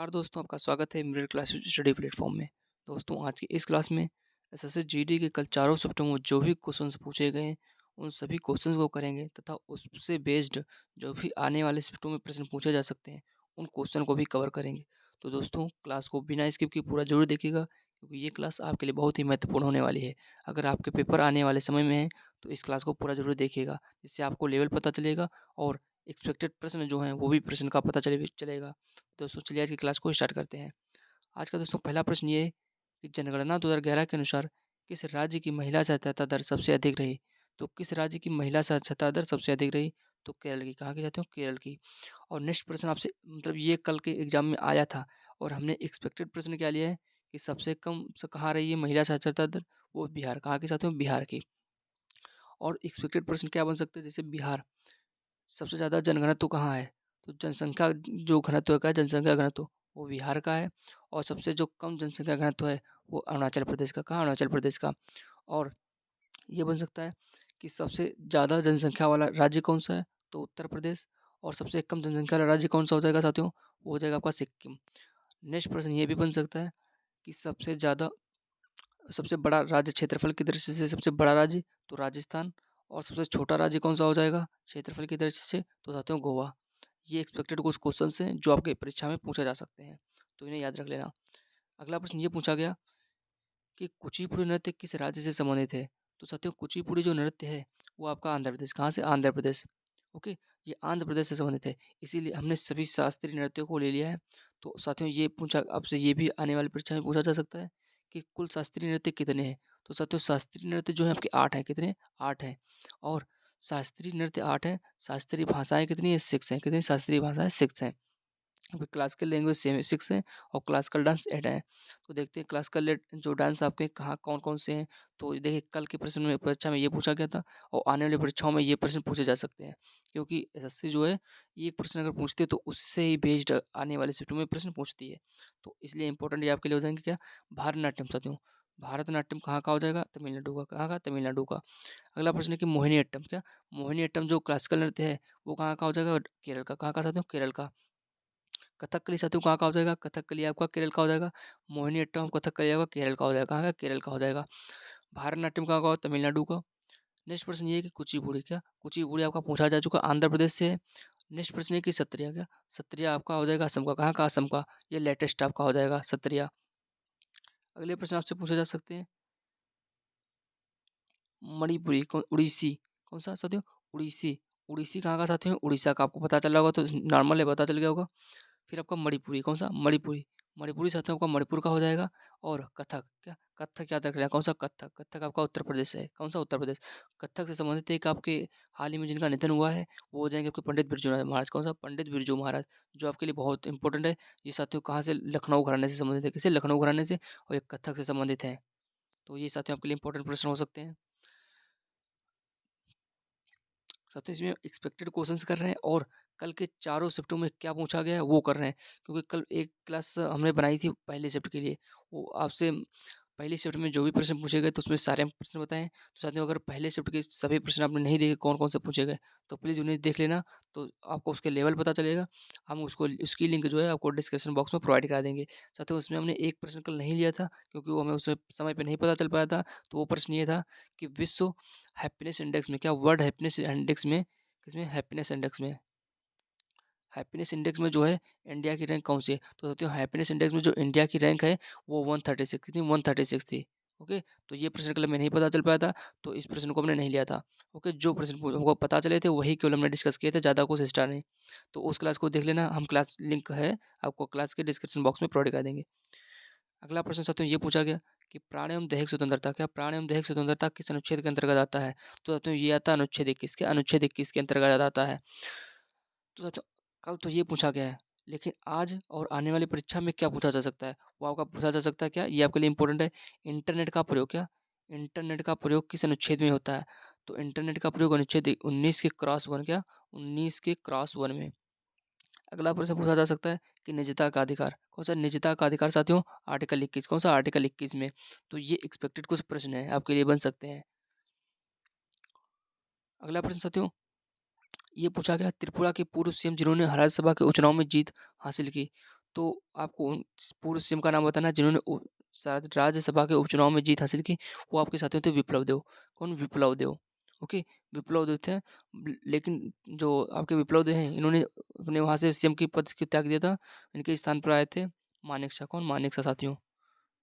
नमस्कार दोस्तों, आपका स्वागत है मिडिल क्लास स्टडी प्लेटफॉर्म में। दोस्तों, आज की इस क्लास में एसएससी जीडी के कल चारों शिफ्टों में जो भी क्वेश्चंस पूछे गए हैं, उन सभी क्वेश्चंस को करेंगे तथा उससे बेस्ड जो भी आने वाले शिफ्टों में प्रश्न पूछे जा सकते हैं, उन क्वेश्चन को भी कवर करेंगे। तो दोस्तों, क्लास को बिना स्किप किए पूरा जरूर देखिएगा, क्योंकि ये क्लास आपके लिए बहुत ही महत्वपूर्ण होने वाली है। अगर आपके पेपर आने वाले समय में है तो इस क्लास को पूरा जरूर देखिएगा, जिससे आपको लेवल पता चलेगा और एक्सपेक्टेड प्रश्न जो हैं वो भी प्रश्न का पता चलेगा। दोस्तों, चलिए आज की क्लास को स्टार्ट करते हैं। आज का दोस्तों पहला प्रश्न ये है कि जनगणना 2011 के अनुसार किस राज्य की महिला साक्षरता दर सबसे अधिक रही? तो किस राज्य की महिला साक्षरता दर सबसे अधिक रही? तो केरल की। कहाँ की जाते हो? केरल की। और नेक्स्ट प्रश्न आपसे, मतलब ये कल के एग्जाम में आया था और हमने एक्सपेक्टेड प्रश्न क्या लिया है कि सबसे कम से कहाँ रही है महिला साक्षरता दर? वो बिहार। कहाँ की साथियों? बिहार की। और एक्सपेक्टेड प्रश्न क्या बन सकते हैं? जैसे बिहार सबसे ज़्यादा जनघनत्व कहाँ है? तो जनसंख्या जो घनत्व का है, जनसंख्या घनत्व, वो बिहार का है। और सबसे जो कम जनसंख्या घनत्व है वो अरुणाचल प्रदेश का। कहाँ? अरुणाचल प्रदेश का। और ये बन सकता है कि सबसे ज़्यादा जनसंख्या वाला राज्य कौन सा है? तो उत्तर प्रदेश। और सबसे कम जनसंख्या वाला राज्य कौन सा हो जाएगा साथियों? वो हो जाएगा आपका सिक्किम। नेक्स्ट प्रश्न ये भी बन सकता है कि सबसे बड़ा राज्य क्षेत्रफल की दृष्टि से सबसे बड़ा राज्य तो राजस्थान। और सबसे छोटा राज्य कौन सा हो जाएगा क्षेत्रफल की दृष्टि से? तो साथियों गोवा। ये एक्सपेक्टेड कुछ क्वेश्चन हैं जो आपके परीक्षा में पूछा जा सकते हैं, तो इन्हें याद रख लेना। अगला प्रश्न ये पूछा गया कि कुचिपुड़ी नृत्य किस राज्य से संबंधित है? तो साथियों, कुचिपुड़ी जो नृत्य है वो आपका आंध्र प्रदेश। कहाँ से? आंध्र प्रदेश। ओके, ये आंध्र प्रदेश से संबंधित है, इसीलिए हमने सभी शास्त्रीय नृत्यों को ले लिया है। तो साथियों, ये पूछा आपसे, ये भी आने वाली परीक्षा में पूछा जा सकता है कि कुल शास्त्रीय नृत्य कितने हैं? तो साथियों, शास्त्रीय नृत्य जो है आपके 8 हैं। कितने? 8 हैं। और शास्त्रीय नृत्य 8 हैं, शास्त्रीय भाषाएं कितनी है? 6 हैं। कितनी शास्त्रीय भाषाएं? 6 हैं। अभी क्लासिकल लैंग्वेज सेम 6 है और क्लासिकल डांस 8 है। तो देखते हैं क्लासिकल जो डांस आपके कहाँ कौन कौन से हैं। तो देखिए, कल के प्रश्न में परीक्षा में ये पूछा गया था और आने वाली परीक्षाओं में ये प्रश्न पूछे जा सकते हैं, क्योंकि एसएससी जो है ये एक प्रश्न अगर पूछती है तो उससे ही बेस्ड आने वाले शिफ्टों में प्रश्न पूछती है। तो इसलिए इंपॉर्टेंट ये आपके लिए हो जाएंगे क्या? भारतनाट्यम साथियों। भारतनाट्यम कहाँ का हो जाएगा? तमिलनाडु का। कहाँ का? तमिलनाडु का। अगला प्रश्न है कि मोहिनी अट्टम। क्या? मोहिनी अट्टम जो क्लासिकल नृत्य है वो कहाँ का हो जाएगा? केरल का। कहाँ का साथियों? केरल का। कथकली साथियों कहाँ का हो जाएगा? कथकली आपका केरल का हो जाएगा। मोहिनीअट्टम कथकली आपका केरल का हो जाएगा। कहाँ का? केरल का हो जाएगा। भारतनाट्यम कहाँ का हो? तमिलनाडु का। नेक्स्ट प्रश्न ये है कि कुचिपुड़ी। क्या? कुचिपुड़ी आपका पूछा जा चुका, आंध्र प्रदेश से है। नेक्स्ट प्रश्न है कि सत्रिया। क्या? सत्रिया आपका हो जाएगा असम का। कहाँ का? असम का। ये लेटेस्ट आपका हो जाएगा सत्रिया। अगले प्रश्न आपसे पूछे जा सकते हैं मणिपुरी। कौन? उड़ीसी। कौन सा साथियों? उड़ीसी। उड़ीसी कहाँ का साथियों? उड़ीसा का। आपको पता चला होगा तो नॉर्मल है, पता चल गया होगा। फिर आपका मणिपुरी। कौन सा? मणिपुरी। मणिपुरी साथियों आपका मणिपुर का हो जाएगा। और कथक। क्या? कथक याद रख लेना। कौन सा? कथक। कथक आपका उत्तर प्रदेश है। कौन सा? उत्तर प्रदेश। कथक से संबंधित एक आपके हाल ही में जिनका निधन हुआ है वो हो जाएंगे आपके पंडित बिरजू महाराज। कौन सा? पंडित बिरजू महाराज, जो आपके लिए बहुत इंपॉर्टेंट है। ये साथियों कहाँ से? लखनऊ घराने से संबंधित है। किसे? लखनऊ घराने से। और ये कथक से संबंधित है। तो ये साथियों आपके लिए इंपॉर्टेंट प्रश्न हो सकते हैं। साथियों, इसमें एक्सपेक्टेड क्वेश्चंस कर रहे हैं और कल के चारों शिफ्टों में क्या पूछा गया है वो कर रहे हैं, क्योंकि कल एक क्लास हमने बनाई थी पहले शिफ्ट के लिए। वो आपसे पहली शिफ्ट में जो भी प्रश्न पूछे गए तो उसमें सारे प्रश्न बताएं। तो साथियों, अगर पहले शिफ्ट के सभी प्रश्न आपने नहीं देखे कौन कौन से पूछे गए, तो प्लीज़ उन्हें देख लेना, तो आपको उसके लेवल पता चलेगा। हम उसको उसकी लिंक जो है आपको डिस्क्रिप्शन बॉक्स में प्रोवाइड करा देंगे। साथियों, उसमें हमने एक प्रश्न कल नहीं लिया था क्योंकि वो हमें उसमें समय पे नहीं पता चल पाया था। तो वो प्रश्न ये था कि विश्व हैप्पीनेस इंडेक्स में, क्या वर्ल्ड हैप्पीनेस इंडेक्स में, किसमें? हैप्पीनेस इंडेक्स में। हैप्पीनेस इंडेक्स में जो है इंडिया की रैंक कौन सी है? तो साथियों, हैप्पीनेस इंडेक्स में जो इंडिया की रैंक है वो 136 थी। 136 थी। ओके, तो ये प्रश्न कल हमें नहीं पता चल पाया था, तो इस प्रश्न को हमने नहीं लिया था। ओके, जो प्रश्न हमको पता चले थे वही केवल हमने डिस्कस किए थे, ज़्यादा कुछ एक्स्ट्रा नहीं। तो उस क्लास को देख लेना, हम क्लास लिंक है आपको क्लास के डिस्क्रिप्शन बॉक्स में प्रोवाइड कर देंगे। अगला प्रश्न साथियों ये पूछा गया कि प्राण एवं दैहिक स्वतंत्रता। क्या प्राण एवं दैहिक स्वतंत्रता किस अनुच्छेद के अंतर्गत आता है? तो साथियों, ये आता है अनुच्छेद 21 के। अनुच्छेद 21 के अंतर्गत आता है। तो साथियों, कल तो ये पूछा गया है, लेकिन आज और आने वाली परीक्षा में क्या पूछा जा सकता है? वो आपका पूछा जा सकता है क्या? ये आपके लिए इंपॉर्टेंट है। इंटरनेट का प्रयोग। क्या? इंटरनेट का प्रयोग किस अनुच्छेद में होता है? तो इंटरनेट का प्रयोग अनुच्छेद 19 के क्रॉस वन। क्या? 19 के क्रॉस वन में। अगला प्रश्न पूछा जा सकता है कि निजता का अधिकार। कौन सा? निजता का अधिकार साथियों आर्टिकल 21। कौन सा? आर्टिकल 21 में। तो ये एक्सपेक्टेड कुछ प्रश्न है आपके लिए बन सकते हैं। अगला प्रश्न साथियों ये पूछा गया त्रिपुरा के पूर्व सीएम जिन्होंने राज्यसभा के उपचुनाव में जीत हासिल की। तो आपको उन पूर्व सीएम का नाम बताना है जिन्होंने राज्यसभा के उपचुनाव में जीत हासिल की। वो आपके साथी थे विप्लव देव। कौन? विप्लव देव। ओके, विप्लव देव थे। लेकिन जो आपके विप्लव देव हैं, इन्होंने अपने वहाँ से सीएम की पद को त्याग दिया था। इनके स्थान पर आए थे मानेक शॉ। कौन? मानेक शॉ साथियों,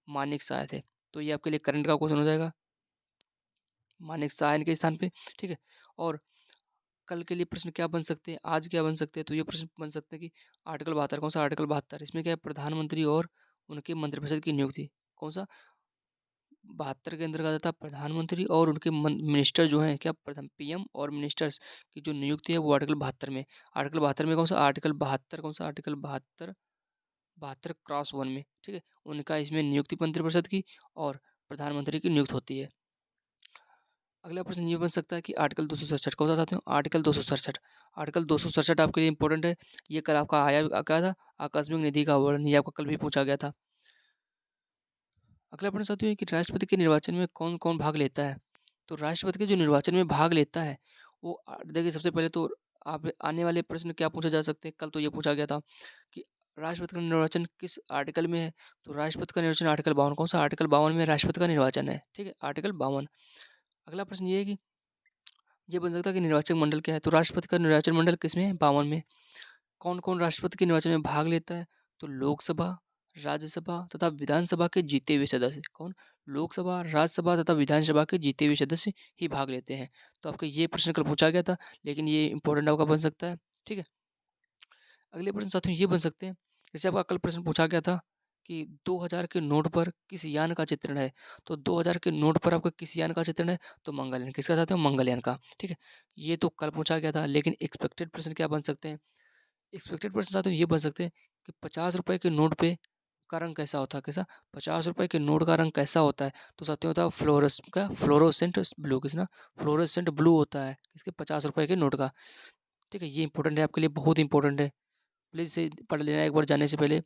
मानेक शॉ आए थे। तो ये आपके लिए करंट का क्वेश्चन हो जाएगा, मानेक शॉ आए इनके स्थान पे। ठीक है, और कल के लिए प्रश्न क्या बन सकते हैं, आज क्या बन सकते हैं? तो ये प्रश्न बन सकते हैं कि आर्टिकल 72, कौन सा आर्टिकल 72? इसमें क्या है? प्रधानमंत्री और उनके मंत्रिपरिषद की नियुक्ति। कौन सा? 72 के अंतर्गत आता है प्रधानमंत्री और उनके मिनिस्टर जो हैं, क्या प्रधान पीएम और मिनिस्टर्स की जो नियुक्ति है वो आर्टिकल 72 में। आर्टिकल 72 में कौन सा? आर्टिकल 72, कौन सा? आर्टिकल 72, 72 क्रॉस 1 में। ठीक है, उनका इसमें नियुक्ति मंत्रिपरिषद की और प्रधानमंत्री की नियुक्त होती है। अगला प्रश्न ये बन सकता है कि आर्टिकल 267 कौन सा साथियों? आर्टिकल 267। आर्टिकल 267 आपके लिए इंपॉर्टेंट है। ये कल आपका आया क्या था? आकस्मिक निधि का वर्णन, ये आपका कल भी पूछा गया था। अगला प्रश्न साथियों है कि राष्ट्रपति के निर्वाचन में कौन कौन भाग लेता है? तो राष्ट्रपति के जो निर्वाचन में भाग लेता है वो देखिए, सबसे पहले तो आप आने वाले प्रश्न क्या पूछे जा सकते हैं, कल तो ये पूछा गया था कि राष्ट्रपति का निर्वाचन किस आर्टिकल में है? तो राष्ट्रपति का निर्वाचन आर्टिकल 52। कौन सा? आर्टिकल 52 में राष्ट्रपति का निर्वाचन है। ठीक है, आर्टिकल 52। अगला प्रश्न ये है कि ये बन सकता है कि निर्वाचक मंडल क्या है? तो राष्ट्रपति का निर्वाचन मंडल किसमें है? 52 में। कौन कौन राष्ट्रपति के निर्वाचन में भाग लेता है? तो लोकसभा, राज्यसभा तथा विधानसभा के जीते हुए सदस्य। कौन? लोकसभा, राज्यसभा तथा विधानसभा के जीते हुए सदस्य ही भाग लेते हैं। तो आपका ये प्रश्न कल पूछा गया था, लेकिन ये इंपॉर्टेंट आपका बन सकता है। ठीक है, अगले प्रश्न साथियों ये बन सकते हैं, जैसे आपका कल प्रश्न पूछा गया था कि 2000 के नोट पर किस यान का चित्रण है? तो 2000 के नोट पर आपका किस यान का चित्रण है? तो मंगलयान। किसका साथियों? मंगलयान का। ठीक है, ये तो कल पूछा गया था, लेकिन एक्सपेक्टेड प्रश्न क्या बन सकते हैं? एक्सपेक्टेड प्रश्न साथियों ये बन सकते हैं कि 50 रुपए के नोट पे का रंग कैसा होता है? कैसा? 50 रुपए के नोट का रंग कैसा होता है? तो साथियों होता है fluorescent blue. Kisna? Fluorescent blue होता है किसके? 50 रुपए के नोट का। ठीक है, ये इंपॉर्टेंट है आपके लिए, बहुत इंपॉर्टेंट है। प्लीज़ इसे पढ़ लेना एक बार जाने से पहले।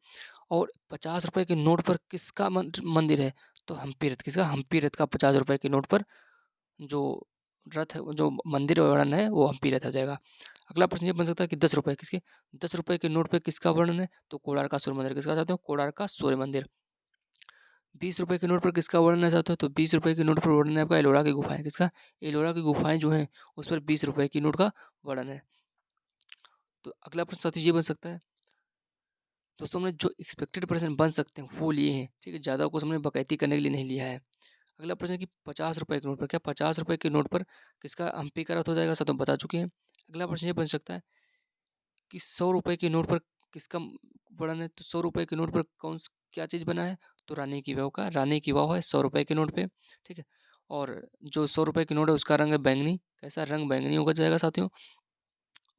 और 50 रुपए के नोट पर किसका मंदिर है? तो हम्पी रथ। किसका? हम्पी रथ का 50 रुपए के नोट पर जो रथ है, जो मंदिर वर्णन है वो हम्पी रथ हो जाएगा। अगला प्रश्न ये बन सकता है कि 10 रुपए किसके? 10 रुपए के नोट पे किसका वर्णन है? तो कोणार्क का सूर्य मंदिर। किसका चाहते हो? कोणार्क का सूर्य मंदिर। 20 रुपए के नोट पर किसका वर्णन है चाहते हो? तो 20 रुपए के नोट पर वर्णन है आपका एलोरा की गुफाएं। किसका? एलोरा की गुफाएं जो हैं उस पर 20 रुपए की नोट का वर्णन है। तो अगला प्रश्न साथी ये बन सकता है, दोस्तों हमने जो एक्सपेक्टेड प्रश्न बन सकते हैं वो लिए हैं। ठीक है, ज़्यादा कुछ हमने बकैती करने के लिए नहीं लिया है। अगला प्रश्न है कि 50 रुपए के नोट पर, क्या 50 रुपए के नोट पर किसका हम्पी का रथ हो जाएगा? सब तो बता चुके हैं। अगला प्रश्न ये बन सकता है कि 100 रुपए के नोट पर किसका वर्णन है? तो 100 रुपए के नोट पर क्या चीज़ बना है? तो रानी की वाव का, रानी की वाव है 100 रुपए के नोट पे। ठीक है, और जो 100 रुपए के नोट है उसका रंग है बैंगनी। कैसा रंग? बैंगनी होगा जाएगा साथियों।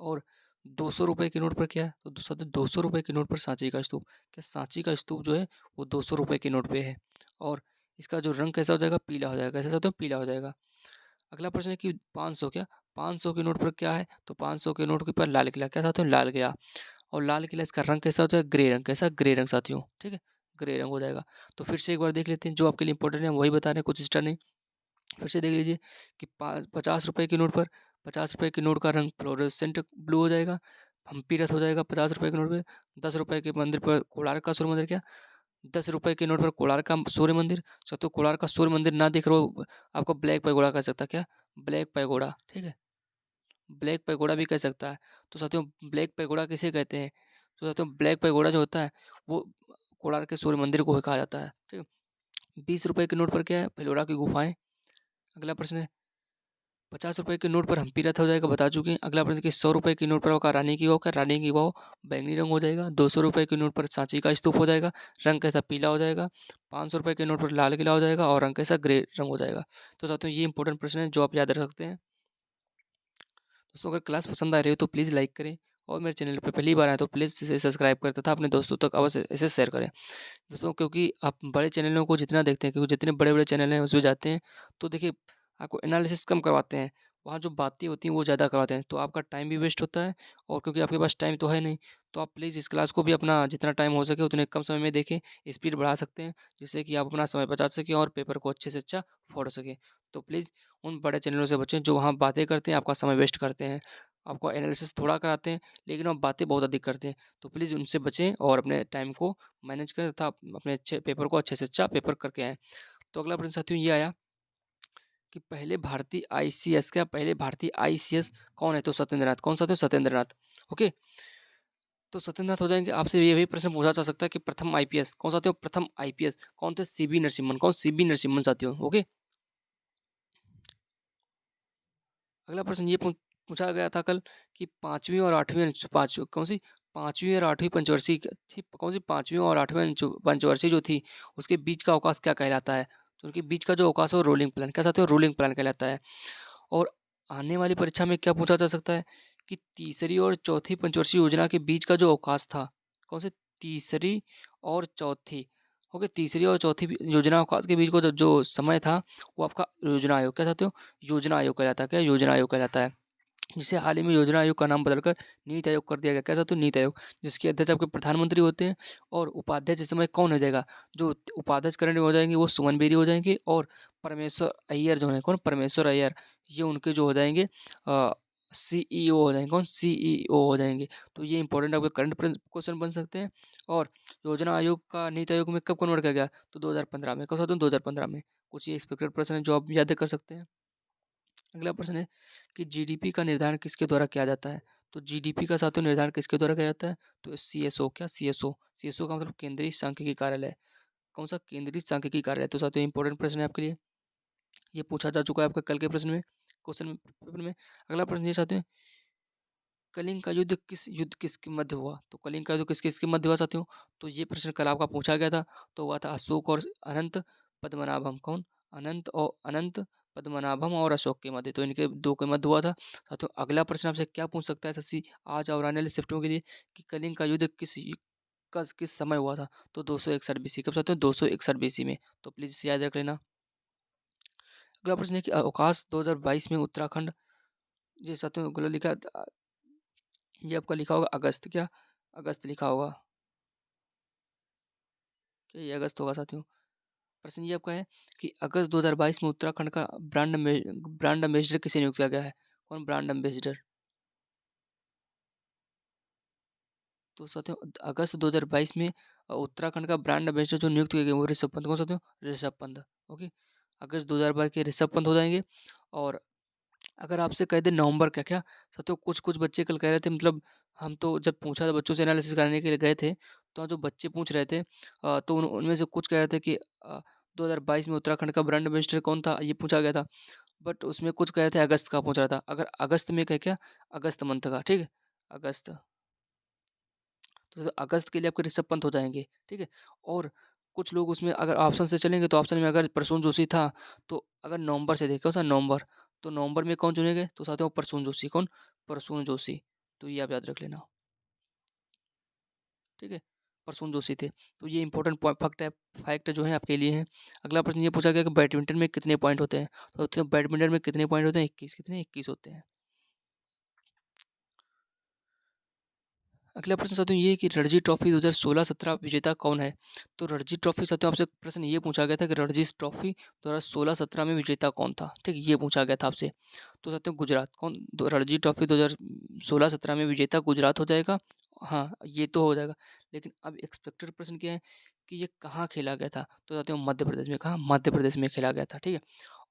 और 200 रुपए के नोट पर क्या है? तो 200 रुपए के नोट पर सांची का स्तूप। क्या सांची का स्तूप जो है वो 200 रुपए के नोट पे है। और इसका जो रंग कैसा हो जाएगा? पीला हो जाएगा। कैसा साथियों? पीला हो जाएगा। अगला प्रश्न है कि 500, क्या 500 के नोट पर क्या है? तो 500 के नोट के ऊपर लाल किला। क्या साथियों? लाल किला। और लाल किला, इसका रंग कैसा होता है? ग्रे रंग। कैसा? ग्रे रंग साथियों। ठीक है, ग्रे रंग हो जाएगा। तो फिर से एक बार देख लेते हैं, जो आपके लिए इंपॉर्टेंट है वही बता रहे हैं, कुछ एक्स्ट्रा नहीं। फिर से देख लीजिए कि 50 रुपए के नोट पर 50 रुपए के नोट का रंग फ्लोरेसेंट ब्लू हो जाएगा। हम्पी रथ हो जाएगा 50 रुपए के नोट पे। 10 रुपए के मंदिर पर कोणार्क का सूर्य मंदिर। क्या 10 रुपए के नोट पर कोणार्क का सूर्य मंदिर? तो कोणार्क का सूर्य मंदिर ना दिख रहा हो आपको, ब्लैक पैगोडा कह सकता है। क्या? Black pagoda. ठीक है, ब्लैक पैगोडा भी कह सकता है। तो साथियों ब्लैक पैगोडा किसे कहते हैं? तो साथियों ब्लैक पैगोडा जो होता है वो कोणार्क के सूर्य मंदिर को ही कहा जाता है। ठीक है, 20 रुपए के नोट पर क्या है? एलोरा की गुफाएं। अगला प्रश्न है 50 रुपए के नोट पर हम्पी रथ हो जाएगा, बता चुके हैं। अगला प्रश्न कि 100 रुपए के नोट पर होगा रानी की वाव। क्या रानी की वाव बैंगनी रंग हो जाएगा। 200 रुपए के नोट पर सांची का स्तूप हो जाएगा, रंग कैसा? पीला हो जाएगा। 500 रुपए के नोट पर लाल किला हो जाएगा और रंग कैसा? ग्रे रंग हो जाएगा। तो साथियों ये इंपॉर्टेंट प्रश्न है जो आप याद रख सकते हैं। दोस्तों अगर क्लास पसंद आ रही हो तो प्लीज़ लाइक करें, और मेरे चैनल पर पहली बार आए तो प्लीज़ इसे सब्सक्राइब करें तथा अपने दोस्तों तक अवश्य इसे शेयर करें। दोस्तों क्योंकि आप बड़े चैनलों को जितना देखते हैं, क्योंकि जितने बड़े-बड़े चैनल हैं उसमें जाते हैं तो देखिए आपको एनालिसिस कम करवाते हैं, वहाँ जो बातें होती हैं वो ज़्यादा करवाते हैं, तो आपका टाइम भी वेस्ट होता है। और क्योंकि आपके पास टाइम तो है नहीं, तो आप प्लीज़ इस क्लास को भी अपना जितना टाइम हो सके उतने कम समय में देखें, स्पीड बढ़ा सकते हैं, जिससे कि आप अपना समय बचा सकें और पेपर को अच्छे से अच्छा फोड़ सकें। तो प्लीज़ उन बड़े चैनलों से बचें जो वहाँ बातें करते हैं, आपका समय वेस्ट करते हैं। आपको एनालिसिस थोड़ा कराते हैं, लेकिन वो बातें बहुत अधिक करते हैं। तो प्लीज़ उनसे बचें और अपने टाइम को मैनेज करें तथा अपने अच्छे पेपर को अच्छे से अच्छा पेपर करके आएँ। तो अगला प्रश्न साथियों ये आया कि पहले भारतीय आईसीएस कौन है? तो सत्येंद्र नाथ। कौन साथियों? सत्येंद्र नाथ। ओके। तो सत्येंद्र नाथ हो जाएँगे। आपसे ये भी प्रश्न पूछा जा सकता है कि प्रथम आईपीएस कौन साथियों? प्रथम आईपीएस कौन थे? सीबी नरसिम्हन। कौन? सीबी नरसिम्हन साथियों। ओके। अगला प्रश्न ये पूछा गया था कल कि 5वीं और 8वीं कौन-सी 5वीं और 8वीं पंचवर्षीय थी कौन-सी 5वीं और 8वीं पंचवर्षीय जो थी, उसके बीच का अवकाश क्या कहलाता है? तो उनके बीच का जो अवकाश है वो रोलिंग प्लान क्या साथियों? रोलिंग प्लान कहलाता है। और आने वाली परीक्षा में क्या पूछा जा सकता है कि तीसरी और चौथी पंचवर्षीय योजना के बीच का जो अवकाश था, कौन सी तीसरी और चौथी ओके, तीसरी और चौथी योजना अवकाश के बीच का जो समय था, वो आपका योजना आयोग क्या चाहते हो? योजना आयोग कहलाता है। क्या? योजना आयोग कहलाता है। जिसे हाल ही में योजना आयोग का नाम बदलकर नीति आयोग कर दिया गया। क्या चाहते हो? नीति आयोग, जिसके अध्यक्ष आपके प्रधानमंत्री होते हैं और उपाध्यक्ष इस समय कौन हो जाएगा? जो उपाध्यक्ष करंट में हो जाएंगे वो सुमन बेरी हो जाएंगे और परमेश्वर अय्यर जो है कौन? परमेश्वर अय्यर, ये उनके जो हो जाएंगे सीईओ हो जाएंगे। कौन? सीईओ हो जाएंगे। तो ये इंपॉर्टेंट आपके करंट क्वेश्चन बन सकते हैं। और योजना आयोग का नीति आयोग में कब कन्वर्ट किया गया? तो 2015 में। कब? 2015 में। कुछ ये एक्सपेक्टेड प्रश्न है जो आप याद कर सकते हैं। अगला प्रश्न है कि जीडीपी का निर्धारण किसके द्वारा किया जाता है? तो जीडीपी का साथियों निर्धारण किसके द्वारा किया जाता है? तो सीएसओ। क्या? सीएसओ। सीएसओ का मतलब केंद्रीय सांख्यिकी कार्यालय। कौन सा? केंद्रीय सांख्यिकी कार्यालय। तो साथियों इंपॉर्टेंट प्रश्न है आपके लिए, ये पूछा जा चुका है आपका कल के प्रश्न में, क्वेश्चन पेपर में। अगला प्रश्न ये साथियों, कलिंग का युद्ध किसके मध्य हुआ? तो कलिंग का युद्ध किस किसके मध्य हुआ साथियों? तो ये प्रश्न कल आपका पूछा गया था। तो हुआ था अशोक और अनंत पद्मनाभम। कौन? अनंत पद्मनाभम और अशोक के मध्य। तो इनके दो के मध्य हुआ था। साथियों अगला प्रश्न आपसे क्या पूछ सकता है शशि आज और आने वाले शिफ्टों के लिए कि कलिंग का युद्ध किस समय हुआ था? तो 261 बीसी। कब साथियों? 261 बीसी में। तो प्लीज इसे याद रख लेना। अगला प्रश्न है कि अवकाश 2022 में उत्तराखंड, ये साथियों गलत लिखा, ये आपका लिखा होगा अगस्त। क्या? अगस्त लिखा होगा। क्या ये अगस्त होगा साथियों? प्रश्न ये आपका है कि अगस्त 2022 में उत्तराखंड का ब्रांड एम्बेसडर किसे नियुक्त किया गया है? कौन ब्रांड एम्बेसडर? तो साथियों अगस्त 2022 में उत्तराखंड का ब्रांड एम्बेसडर जो नियुक्त किया गया वो ऋषभ पंत। कौन साथियों? ऋषभ पंत। ओके। अगस्त 2022 के ऋषभ पंत हो जाएंगे। और अगर आपसे कह दें नवंबर का, क्या साथियों कुछ कुछ बच्चे कल कह रहे थे, मतलब हम तो जब पूछा था बच्चों से एनालिसिस करने के लिए गए थे, तो जो बच्चे पूछ रहे थे तो उनमें से कुछ कह रहे थे कि 2022 में उत्तराखंड का ब्रांड एम्बेसडर कौन था, ये पूछा गया था। बट उसमें कुछ कह रहे थे अगस्त का पूछ रहा था। अगर अगस्त में क्या क्या अगस्त मंथ का, ठीक है, अगस्त, तो अगस्त के लिए आपके ऋषभ पंत हो जाएंगे। ठीक है। और कुछ लोग उसमें अगर ऑप्शन से चलेंगे तो ऑप्शन में अगर प्रसून जोशी था, तो अगर नवंबर से देखे सर नवंबर, तो नवंबर में कौन चुने गए? तो साथियों प्रसून जोशी। कौन? प्रसून जोशी। तो ये आप याद रख लेना। ठीक है, प्रसून जोशी थे। तो ये इंपॉर्टेंट फैक्ट जो है आपके लिए है। अगला प्रश्न ये पूछा गया कि बैडमिंटन में कितने पॉइंट होते हैं? तो बैडमिंटन में कितने पॉइंट होते हैं? 21। कितने? 21 होते हैं। अगला प्रश्न साथियों ये है कि रणजी ट्रॉफी 2016-17 विजेता कौन है? तो रणजी ट्रॉफी साथियों आपसे प्रश्न ये पूछा गया था कि रणजी ट्रॉफी 2016-17 में विजेता कौन था? ठीक, ये पूछा गया था आपसे। तो साथियों गुजरात। कौन? रणजी ट्रॉफी 2016-17 में विजेता गुजरात हो जाएगा। हाँ, ये तो हो जाएगा। लेकिन अब एक्सपेक्टेड प्रश्न क्या है कि ये कहाँ खेला गया था? तो साथियों मध्य प्रदेश में। कहाँ? मध्य प्रदेश में खेला गया था। ठीक है।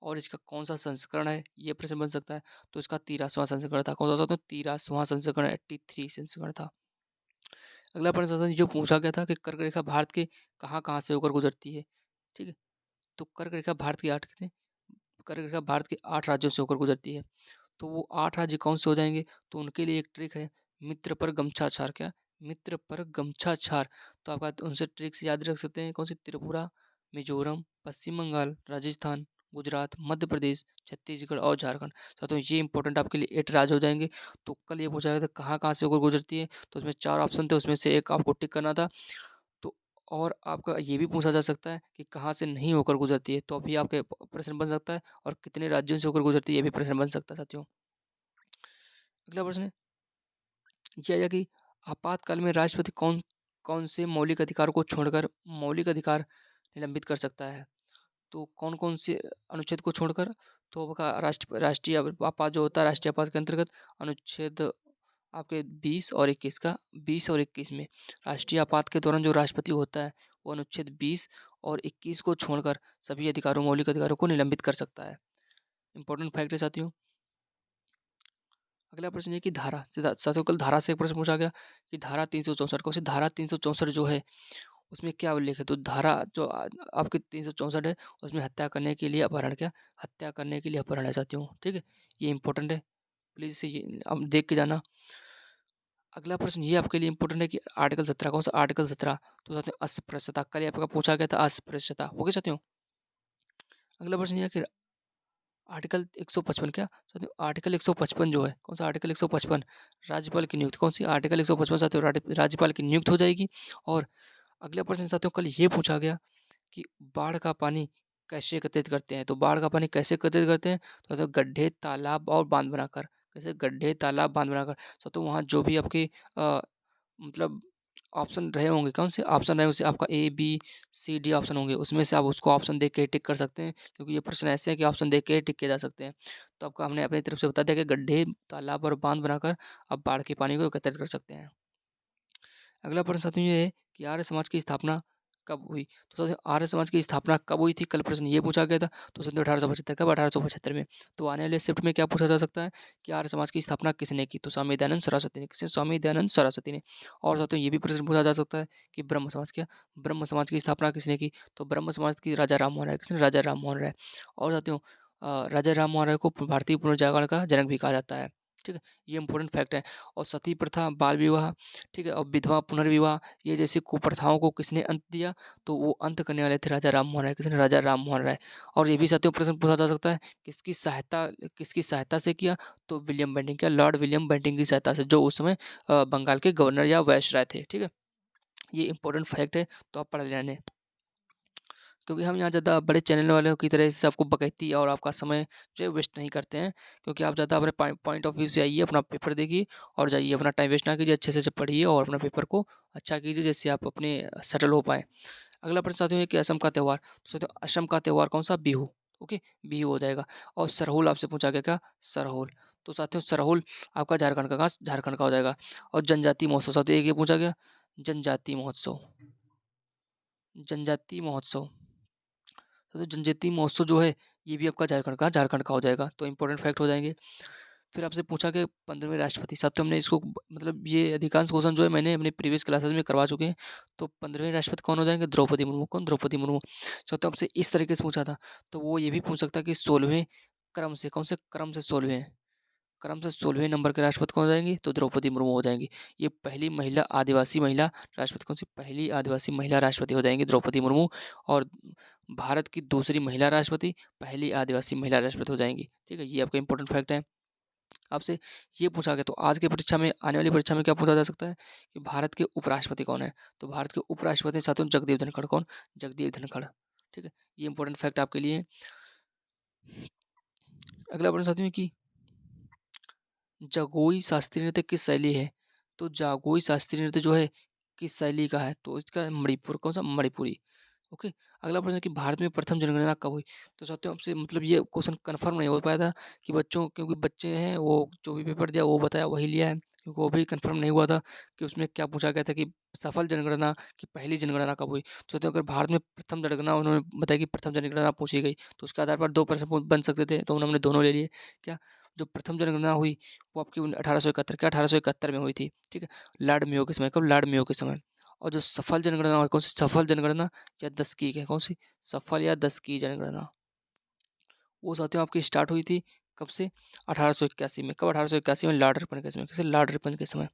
और इसका कौन सा संस्करण है, ये प्रश्न बन सकता है। तो इसका 13वां संस्करण था। कौन सा था? 13वां संस्करण, 83 संस्करण था। अगला प्रश्न था जो पूछा गया था कि कर्क रेखा भारत के कहाँ-कहाँ से होकर गुजरती है? ठीक है, तो कर्क रेखा भारत की 8 कितने कर्क रेखा भारत के 8 राज्यों से होकर गुजरती है। तो वो 8 राज्य कौन से हो जाएँगे? तो उनके लिए एक ट्रिक है, मित्र पर गमछा छार। क्या? मित्र पर गमछा छार। तो आप उनसे ट्रिक से याद रख सकते हैं कौन सी? त्रिपुरा, मिजोरम, पश्चिम बंगाल, राजस्थान, गुजरात, मध्य प्रदेश, छत्तीसगढ़ और झारखंड। साथियों ये इंपॉर्टेंट आपके लिए 8 राज्य हो जाएँगे। तो कल ये पूछा गया था कहाँ-कहाँ से होकर गुजरती है? तो उसमें 4 ऑप्शन थे, उसमें से एक आपको टिक करना था। तो और आपका ये भी पूछा जा सकता है कि कहाँ से नहीं होकर गुजरती है? तो अभी आपके प्रश्न बन सकता है। और कितने राज्यों से होकर गुजरती है? ये भी प्रश्न बन सकता है साथियों। अगला प्रश्न है ये आया कि आपातकाल में राष्ट्रपति कौन कौन से मौलिक अधिकार को छोड़कर मौलिक अधिकार निलंबित कर सकता है? तो कौन-कौन से अनुच्छेद को छोड़कर? तो आपका राष्ट्रीय आपात जो होता है, राष्ट्रीय आपात के अंतर्गत अनुच्छेद आपके 20 और 21 में राष्ट्रीय आपात के दौरान जो राष्ट्रपति होता है वो अनुच्छेद 20 और 21 को छोड़कर सभी अधिकारों मौलिक अधिकारों को निलंबित कर सकता है। इंपॉर्टेंट फैक्ट है साथियों। अगला प्रश्न ये कि धारा साथियों, कल धारा से एक प्रश्न पूछा गया कि धारा 364 कौन सी धारा 364 जो है उसमें क्या उल्लेख है। तो धारा जो आपकी 364 है उसमें हत्या करने के लिए अपहरण, क्या हत्या करने के लिए अपहरण है साथियों। ठीक है, ये इंपॉर्टेंट है, प्लीज इसे ये अब देख के जाना। अगला प्रश्न ये आपके लिए इंपॉर्टेंट है कि आर्टिकल 17 कौन सा आर्टिकल 17। तो साथियों अस्पृश्यता, कल आपका पूछा गया था अस्पृश्यता। ओके साथियों, अगला प्रश्न ये है कि आर्टिकल 155, क्या साथियों आर्टिकल 155 जो है कौन सा आर्टिकल 155 राज्यपाल की नियुक्ति, कौन सी आर्टिकल 155 साथियों राज्यपाल की नियुक्त हो जाएगी। और अगला प्रश्न साथियों कल ये पूछा गया कि बाढ़ का पानी कैसे एकत्रित करते हैं। तो बाढ़ का पानी कैसे एकत्रित करते हैं, तो गड्ढे तालाब और बांध बनाकर। कैसे, गड्ढे तालाब बांध बनाकर। तो वहाँ जो भी आपके मतलब ऑप्शन रहे होंगे, कौन से ऑप्शन रहे, उसे आपका A B C D option होंगे, उसमें से आप उसको ऑप्शन देख के टिक कर सकते हैं, क्योंकि ये प्रश्न ऐसे हैं कि ऑप्शन देख के टिक किए जा सकते हैं। तो आपका हमने अपनी तरफ से बता दिया कि गड्ढे तालाब और बांध बनाकर आप बाढ़ के पानी को एकत्रित कर सकते हैं। अगला प्रश्न साथियों ये है कि आर्य समाज की स्थापना कब हुई। तो साथियों आर्य समाज की स्थापना कब हुई थी, कल प्रश्न ये पूछा गया था। तो साथियों 1875 कब, 1875 में। तो आने वाले शिफ्ट में क्या पूछा जा सकता है कि आर्य समाज की स्थापना किसने की। तो स्वामी दयानंद सरस्वती ने। किसने, स्वामी दयानंद सरस्वती ने। और साथियों ये भी प्रश्न पूछा जा सकता है कि ब्रह्म समाज, क्या ब्रह्म समाज की स्थापना किसने की। तो ब्रह्म समाज की राजा राम मोहन राय। किसने, राजा राम मोहन राय। और साथियों राजा राम मोहन राय को भारतीय पुनर्जागरण का जनक भी कहा जाता है। ठीक है, ये इंपॉर्टेंट फैक्ट है। और सती प्रथा, बाल विवाह, ठीक है, और विधवा पुनर्विवाह, ये जैसी कुप्रथाओं को किसने अंत दिया। तो वो अंत करने वाले थे राजा राम मोहन राय। किसने, राजा राम मोहन राय। और ये भी साथियों प्रश्न पूछा जा सकता है किसकी सहायता से किया। तो विलियम बेंटिंग, क्या लॉर्ड विलियम बेंटिंग की सहायता से, जो उस समय बंगाल के गवर्नर या वायसराय थे। ठीक है, ये इंपॉर्टेंट फैक्ट है, तो आप पढ़ लेना। क्योंकि हम यहाँ ज़्यादा बड़े चैनल वालों की तरह से आपको बकैती और आपका समय जो है वेस्ट नहीं करते हैं। क्योंकि आप ज़्यादा अपने पॉइंट ऑफ व्यू से आइए, अपना पेपर देखिए और जाइए, अपना टाइम वेस्ट ना कीजिए, अच्छे से पढ़िए और अपना पेपर को अच्छा कीजिए, जिससे आप अपने सेटल हो पाएँ। अगला प्रश्न साथियों है कि असम का त्यौहार। तो साथियों असम का त्यौहार कौन सा, बिहू। ओके, बिहू हो जाएगा। और सरहुल आपसे पूछा गया, क्या सरहुल। तो साथियों सरहुल आपका झारखंड का, कहाँ झारखंड का हो जाएगा। और जनजाति महोत्सव साथियों एक ये पूछा गया, जनजाति महोत्सव, जनजाति महोत्सव। तो जनजाति महोत्सव जो है ये भी आपका झारखंड का हो जाएगा। तो इंपॉर्टेंट फैक्ट हो जाएंगे। फिर आपसे पूछा कि 15वें राष्ट्रपति। साथियों हमने इसको मतलब ये अधिकांश क्वेश्चन जो है मैंने अपने प्रीवियस क्लासेस में करवा चुके हैं। तो 15वें राष्ट्रपति कौन हो जाएंगे, द्रौपदी मुर्मू। कौन, द्रौपदी मुर्मू। साथियों आपसे इस तरीके से पूछा था, तो वो ये भी पूछ सकता है कि 16वें क्रम से, कौन से क्रम से 16वें क्रम से 16वें नंबर के राष्ट्रपति कौन हो जाएंगी। तो द्रौपदी मुर्मू हो जाएंगी। ये पहली महिला आदिवासी महिला राष्ट्रपति, कौन सी, पहली आदिवासी महिला राष्ट्रपति हो जाएंगी द्रौपदी मुर्मू। और भारत की दूसरी महिला राष्ट्रपति, पहली आदिवासी महिला राष्ट्रपति हो जाएंगी। ठीक है, ये आपका इंपॉर्टेंट फैक्ट है। आपसे ये पूछा गया, तो आज की परीक्षा में, आने वाली परीक्षा में क्या पूछा जा सकता है कि भारत के उपराष्ट्रपति कौन है। तो भारत के उपराष्ट्रपति साथियों जगदीप धनखड़। कौन, जगदीप धनखड़। ठीक है, ये इंपॉर्टेंट फैक्ट आपके लिए। अगला प्रश्न साथियों कि जागोई शास्त्रीय नृत्य किस शैली है। तो जागोई शास्त्रीय नृत्य जो है किस शैली का है। तो इसका मणिपुर, कौन सा, मणिपुरी। ओके, अगला प्रश्न कि भारत में प्रथम जनगणना कब हुई। तो साथियों आपसे मतलब ये क्वेश्चन कंफर्म नहीं हो पाया था कि बच्चों, क्योंकि बच्चे हैं वो जो भी पेपर दिया वो बताया वही लिया है, क्योंकि वो भी कंफर्म नहीं हुआ था कि उसमें क्या पूछा गया था कि सफल जनगणना की पहली जनगणना कब हुई। तो साथियों अगर भारत में प्रथम जनगणना उन्होंने बताया कि प्रथम जनगणना पूछी गई, तो उसके आधार पर दो प्रश्न बन सकते थे, तो उन्होंने दोनों ले लिए। क्या, जो प्रथम जनगणना हुई वो आपकी 1871, क्या 1871 में हुई थी। ठीक है, लॉर्ड मेयो के समय, कब, लॉर्ड मेयो के समय। और जो सफल जनगणना कौन सी, सफल जनगणना या दशकीय है, कौन सी, सफल या दशकीय जनगणना, वो साथियों आपकी स्टार्ट हुई थी कब से, 1881 में। कब, 1881 में, लॉर्ड रिपन के समय। किसे, लॉर्ड रिपन के समय।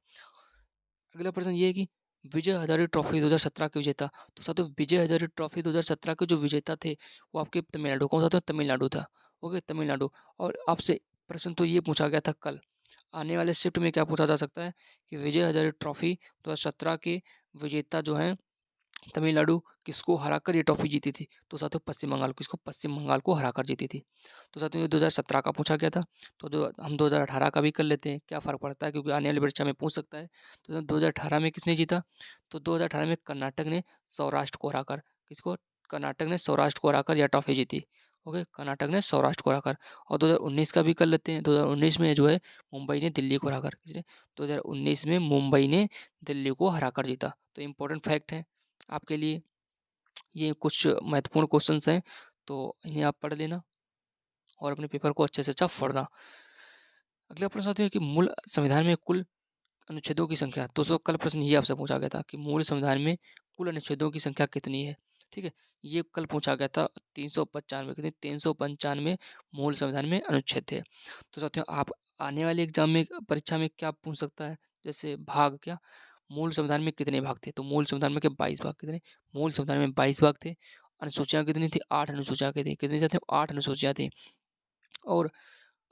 अगला प्रश्न ये है कि विजय हजारे ट्रॉफी 2017 के विजेता। तो साथियों विजय हजारे ट्रॉफी 2017 के जो विजेता थे वो आपके तमिलनाडु, कौन सा था, तमिलनाडु था। ओके, तमिलनाडु। और आपसे प्रश्न तो ये पूछा गया था कल, आने वाले शिफ्ट में क्या पूछा जा सकता है कि विजय हजारे ट्रॉफी 2017 के विजेता जो हैं तमिलनाडु, किसको हराकर ये ट्रॉफी जीती थी। तो साथियों पश्चिम बंगाल, किसको, पश्चिम बंगाल को हराकर जीती थी। तो साथियों ये 2017 का पूछा गया था। तो जो हम 2018 का भी कर लेते हैं, क्या फ़र्क पड़ता है, क्योंकि आने वाली परीक्षा में पूछ सकता है। तो 2018 में किसने जीता। तो 2018 में कर्नाटक ने सौराष्ट्र को हराकर, किसको, कर्नाटक ने सौराष्ट्र को हराकर यह ट्रॉफी जीती। ओके, कर्नाटक ने सौराष्ट्र को हराकर। और 2019 का भी कर लेते हैं। 2019 में जो है मुंबई ने दिल्ली को हराकर, किसने, 2019 में मुंबई ने दिल्ली को हराकर जीता। तो इम्पोर्टेंट फैक्ट है आपके लिए, ये कुछ महत्वपूर्ण क्वेश्चंस हैं, तो इन्हें आप पढ़ लेना और अपने पेपर को अच्छे से अच्छा पढ़ना। अगला प्रश्न आते हैं कि मूल संविधान में कुल अनुच्छेदों की संख्या। दोस्तों कल प्रश्न ये आपसे पूछा गया था कि मूल संविधान में कुल अनुच्छेदों की संख्या कितनी है। ठीक है, ये कल पूछा गया था। 395, कितने, 395 मूल संविधान में अनुच्छेद थे। तो साथियों आप आने वाले एग्जाम में, परीक्षा में क्या पूछ सकता है, जैसे भाग क्या, मूल संविधान में कितने भाग थे, तो मूल संविधान में के 22 भाग, कितने, मूल संविधान में 22 भाग थे। अनुसूचियाँ कितनी थी, 8 अनुसूचियाँ थी, कितनी साथियों, 8 अनुसूचियाँ थी। और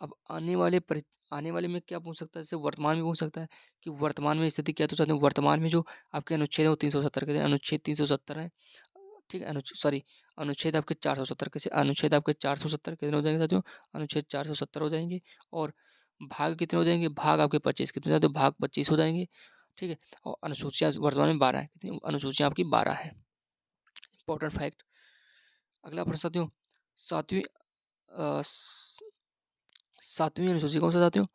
अब आने वाले में क्या पूछ सकता है, जैसे वर्तमान में पूछ सकता है कि वर्तमान में स्थिति क्या है। तो चाहते हैं वर्तमान में जो आपके अनुच्छेद है वो 370 के थे, अनुच्छेद 370 है। ठीक है, अनुच्छेद आपके 470 के, अनुच्छेद आपके 470 कितने हो जाएंगे साथियों, अनुच्छेद 470 हो जाएंगे। और भाग कितने हो जाएंगे, भाग आपके 25 कितने जाते, भाग 25 हो जाएंगे। ठीक है, और अनुसूचियाँ वर्तमान में 12 है, कितनी अनुसूचियाँ आपकी 12 है। Important fact. अगला प्रश्न साथियों, सातवीं सातवीं अनुसूची कौन सा साथियों,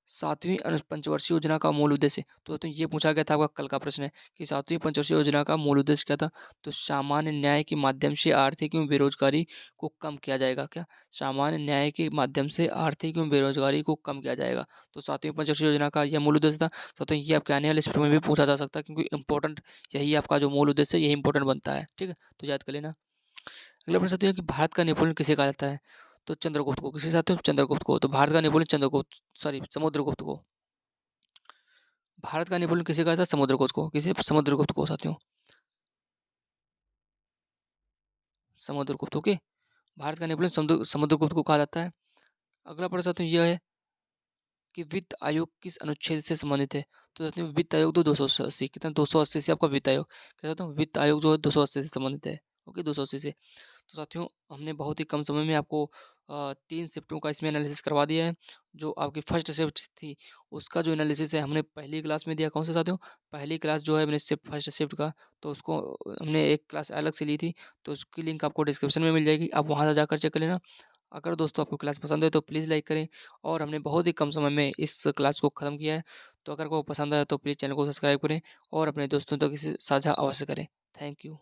सातवीं पंचवर्षीय योजना का मूल उद्देश्य। तो ये पूछा गया था, आपका कल का प्रश्न है कि सातवीं पंचवर्षीय योजना का मूल उद्देश्य क्या था। तो सामान्य न्याय के माध्यम से आर्थिक एवं बेरोजगारी को कम किया जाएगा। क्या, सामान्य न्याय के माध्यम से आर्थिक एवं बेरोजगारी को कम किया जाएगा। तो सातवीं पंचवर्षीय योजना का यह मूल उद्देश्य था। तो ये आपके आने वाले पेपर में भी पूछा जा सकता है, क्योंकि इंपॉर्टेंट यही आपका जो मूल उद्देश्य है, यही इंपॉर्टेंट बनता है। ठीक है, तो याद कर लेना। अगला प्रश्न आती है कि भारत का नेपोलियन किसे कहा जाता है। तो चंद्रगुप्त को, किसी साथ चंद्रगुप्त को। तो भारत का नेपोलियन चंद्रगुप्त, सॉरी समुद्रगुप्त को। भारत का नेपोलियन किसे कहा था, समुद्रगुप्त को, किसे, समुद्रगुप्त को साथियों, समुद्रगुप्त। ओके, भारत का नेपोलियन समुद्रगुप्त को कहा जाता है। अगला प्रश्न साथियों यह है कि वित्त आयोग किस अनुच्छेद से संबंधित है। तो साथियों वित्त आयोग तो 280, कितना, 280 से आपका वित्त आयोग, क्या कहता हूँ, वित्त आयोग जो है 280 से संबंधित है। ओके, 280 से। तो साथियों हमने बहुत ही कम समय में आपको 3 शिफ्टों का इसमें एनालिसिस करवा दिया है। जो आपकी फर्स्ट शिफ्ट थी उसका जो एनालिसिस है हमने पहली क्लास में दिया। कौन सा साथियों, पहली क्लास जो है मैंने फर्स्ट शिफ्ट का, तो उसको हमने एक क्लास अलग से ली थी। तो उसकी लिंक आपको डिस्क्रिप्शन में मिल जाएगी, आप वहाँ से जाकर चेक कर लेना। अगर दोस्तों आपको क्लास पसंद है तो प्लीज़ लाइक करें। और हमने बहुत ही कम समय में इस क्लास को ख़त्म किया है। तो अगर आपको पसंद आया तो प्लीज़ चैनल को सब्सक्राइब करें और अपने दोस्तों तक इसे साझा अवश्य करें। Thank you.